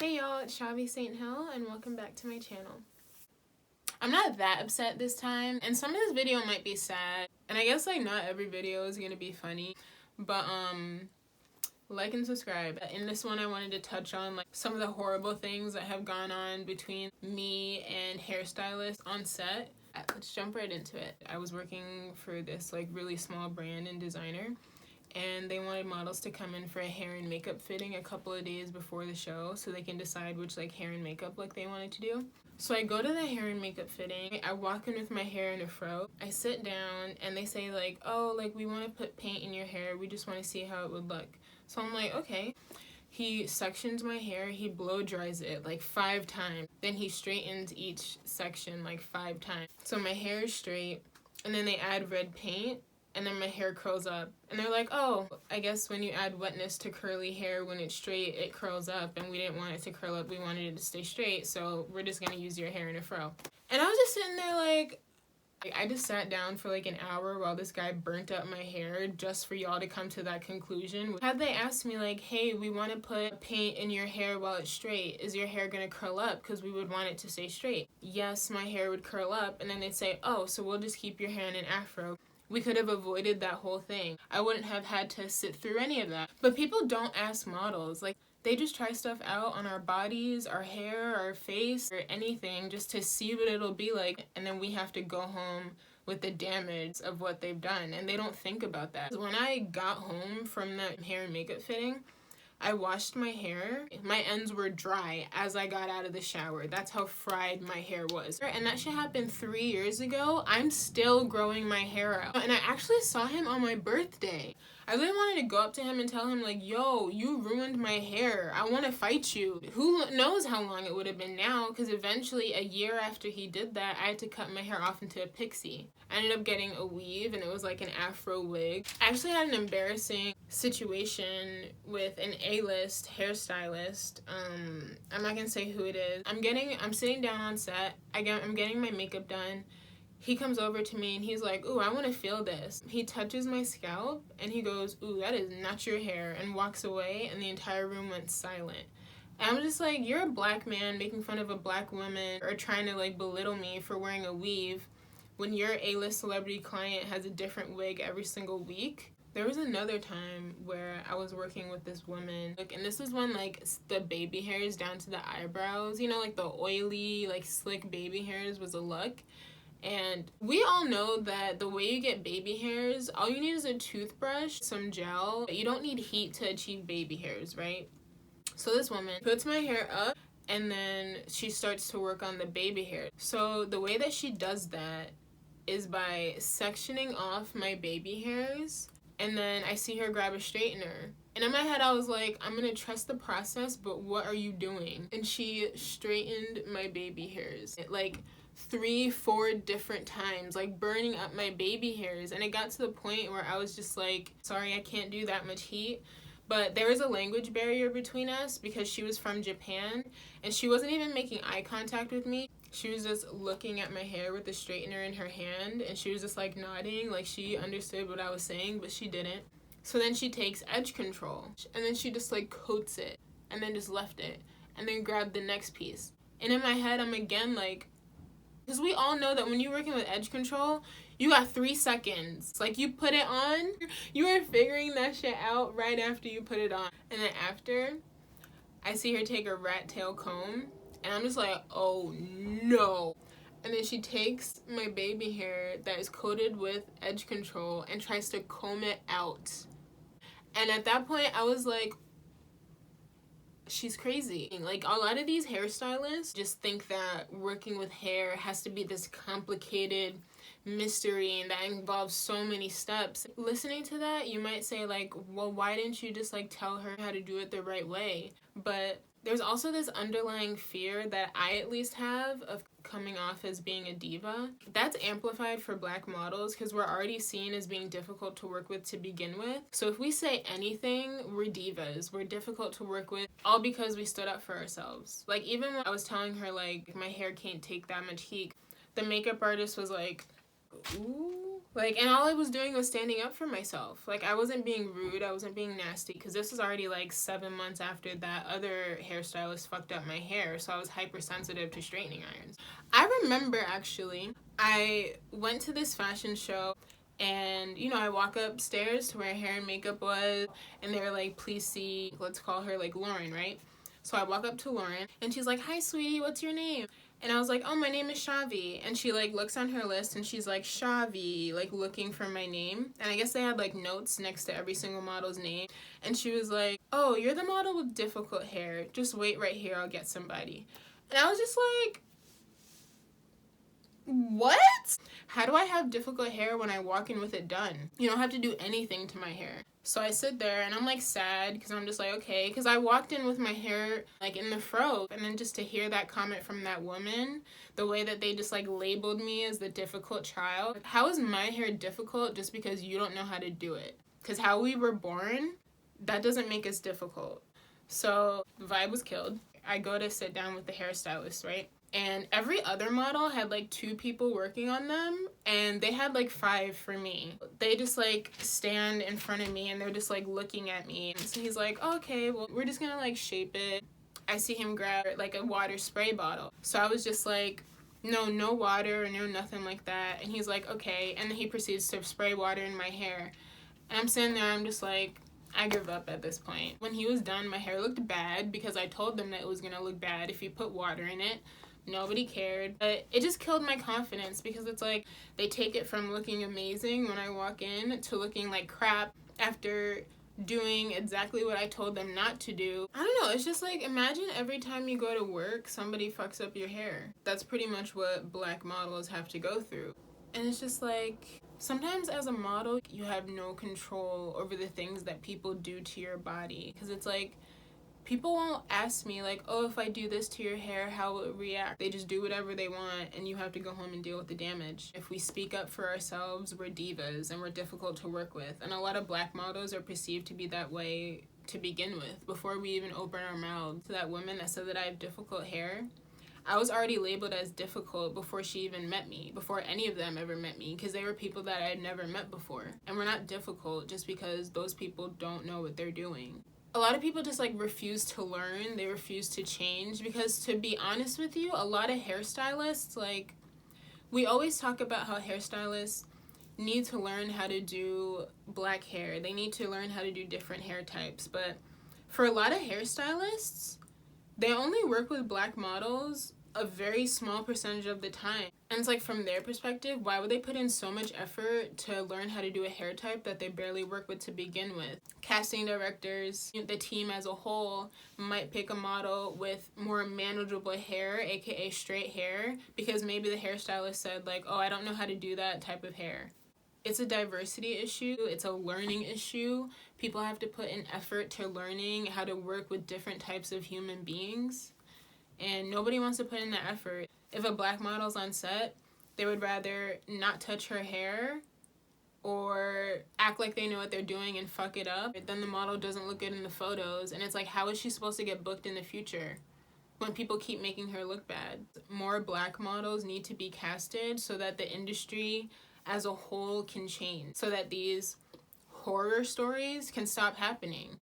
Hey y'all, it's Shavi St. Hill and welcome back to my channel. I'm not that upset this time, and some of this video might be sad, and I guess like not every video is gonna be funny, but like and subscribe. In this one I wanted to touch on like some of the horrible things that have gone on between me and hairstylists on set. Let's jump right into it. I was working for this like really small brand and designer, and they wanted models to come in for a hair and makeup fitting a couple of days before the show so they can decide which like hair and makeup look they wanted to do. So I go to the hair and makeup fitting. I walk in with my hair in a fro. I sit down and they say like, oh, like we want to put paint in your hair. We just want to see how it would look. So I'm like, okay. He sections my hair. He blow dries it like 5 times. Then he straightens each section like 5 times. So my hair is straight, and then they add red paint, and then my hair curls up. And they're like, oh, I guess when you add wetness to curly hair, when it's straight, it curls up, and we didn't want it to curl up, we wanted it to stay straight, so we're just gonna use your hair in a fro. And I was just sitting there like, I just sat down for like an hour while this guy burnt up my hair just for y'all to come to that conclusion. Had they asked me like, hey, we want to put paint in your hair while it's straight, is your hair gonna curl up because we would want it to stay straight? Yes, my hair would curl up, and then they'd say, oh, so we'll just keep your hair in an afro. We could have avoided that whole thing. I wouldn't have had to sit through any of that. But people don't ask models. Like, they just try stuff out on our bodies, our hair, our face, or anything just to see what it'll be like. And then we have to go home with the damage of what they've done. And they don't think about that. When I got home from that hair and makeup fitting, I washed my hair. My ends were dry as I got out of the shower. That's how fried my hair was. And that shit happened 3 years ago. I'm still growing my hair out. And I actually saw him on my birthday. I really wanted to go up to him and tell him like, yo, you ruined my hair. I want to fight you. Who knows how long it would have been now, because eventually a year after he did that, I had to cut my hair off into a pixie. I ended up getting a weave, and it was like an afro wig. I actually had an embarrassing situation with an A-list hairstylist. I'm not gonna say who it is. I'm sitting down on set. I'm getting my makeup done. He comes over to me and he's like, ooh, I want to feel this. He touches my scalp and he goes, ooh, that is not your hair, and walks away, and the entire room went silent. And I'm just like, you're a black man making fun of a black woman or trying to like belittle me for wearing a weave when your A-list celebrity client has a different wig every single week. There was another time where I was working with this woman, and this was when like the baby hairs down to the eyebrows, you know, like the oily, like slick baby hairs was a look. And we all know that the way you get baby hairs, all you need is a toothbrush, some gel. You don't need heat to achieve baby hairs, right? So this woman puts my hair up, and then she starts to work on the baby hair. So the way that she does that is by sectioning off my baby hairs, and then I see her grab a straightener. And in my head I was like, I'm gonna trust the process, but what are you doing? And she straightened my baby hairs like 3-4 different times, like burning up my baby hairs. And it got to the point where I was just like, sorry, I can't do that much heat. But there was a language barrier between us because she was from Japan, and she wasn't even making eye contact with me. She was just looking at my hair with the straightener in her hand, and she was just like nodding, like she understood what I was saying, but she didn't. So then she takes edge control, and then she just like coats it, and then just left it, and then grabbed the next piece. And in my head, I'm again like, because we all know that when you're working with edge control, you got 3 seconds. Like, you put it on, you are figuring that shit out right after you put it on. And then after, I see her take a rat tail comb, and I'm just like, oh no. And then she takes my baby hair that is coated with edge control and tries to comb it out. And at that point, I was like, she's crazy. Like, a lot of these hairstylists just think that working with hair has to be this complicated mystery and that involves so many steps. Listening to that, you might say like, well, why didn't you just like tell her how to do it the right way? But there's also this underlying fear that I at least have of coming off as being a diva. That's amplified for black models because we're already seen as being difficult to work with to begin with. So if we say anything, we're divas. We're difficult to work with, all because we stood up for ourselves. Like, even when I was telling her like my hair can't take that much heat, the makeup artist was like, ooh, Like, and all I was doing was standing up for myself. Like, I wasn't being rude, I wasn't being nasty, because this was already like 7 months after that other hairstylist fucked up my hair, so I was hypersensitive to straightening irons. I remember, actually, I went to this fashion show, and, you know, I walk upstairs to where hair and makeup was, and they were like, please see, let's call her, like, Lauren, right? So I walk up to Lauren, and she's like, hi, sweetie, what's your name? And I was like, oh, my name is Shavi. And she, like, looks on her list, and she's like, Shavi, like, looking for my name. And I guess they had, like, notes next to every single model's name. And she was like, oh, you're the model with difficult hair. Just wait right here, I'll get somebody. And I was just like, what? How do I have difficult hair when I walk in with it done? You don't have to do anything to my hair. So I sit there and I'm like sad because I'm just like, okay, because I walked in with my hair like in the fro, and then just to hear that comment from that woman, the way that they just like labeled me as the difficult child. How is my hair difficult just because you don't know how to do it? Because how we were born, that doesn't make us difficult. So the vibe was killed. I go to sit down with the hairstylist, right? And every other model had like 2 people working on them, and they had like 5 for me. They just like stand in front of me and they're just like looking at me. And so he's like, oh, okay, well, we're just gonna like shape it. I see him grab like a water spray bottle. So I was just like, no water, no nothing like that. And he's like, okay. And then he proceeds to spray water in my hair. And I'm sitting there, I'm just like, I give up at this point. When he was done, my hair looked bad because I told them that it was gonna look bad if you put water in it. Nobody cared, but it just killed my confidence because it's like they take it from looking amazing when I walk in to looking like crap after doing exactly what I told them not to do. I don't know, it's just like, imagine every time you go to work, somebody fucks up your hair. That's pretty much what black models have to go through. And it's just like, sometimes as a model, you have no control over the things that people do to your body. Because it's like, people won't ask me like, oh, if I do this to your hair, how will it react? They just do whatever they want, and you have to go home and deal with the damage. If we speak up for ourselves, we're divas and we're difficult to work with. And a lot of black models are perceived to be that way to begin with. Before we even open our mouths to that woman that said that I have difficult hair, I was already labeled as difficult before she even met me, before any of them ever met me, because they were people that I had never met before. And we're not difficult just because those people don't know what they're doing. A lot of people just like refuse to learn, they refuse to change, because to be honest with you, a lot of hairstylists, like, we always talk about how hairstylists need to learn how to do black hair, they need to learn how to do different hair types, but for a lot of hairstylists, they only work with black models a very small percentage of the time. And it's like, from their perspective, why would they put in so much effort to learn how to do a hair type that they barely work with to begin with? Casting directors, the team as a whole, might pick a model with more manageable hair, aka straight hair, because maybe the hairstylist said like, oh, I don't know how to do that type of hair. It's a diversity issue, it's a learning issue. People have to put in effort to learning how to work with different types of human beings. And nobody wants to put in that effort. If a black model's on set, they would rather not touch her hair or act like they know what they're doing and fuck it up. Then the model doesn't look good in the photos. And it's like, how is she supposed to get booked in the future when people keep making her look bad? More black models need to be casted so that the industry as a whole can change, so that these horror stories can stop happening.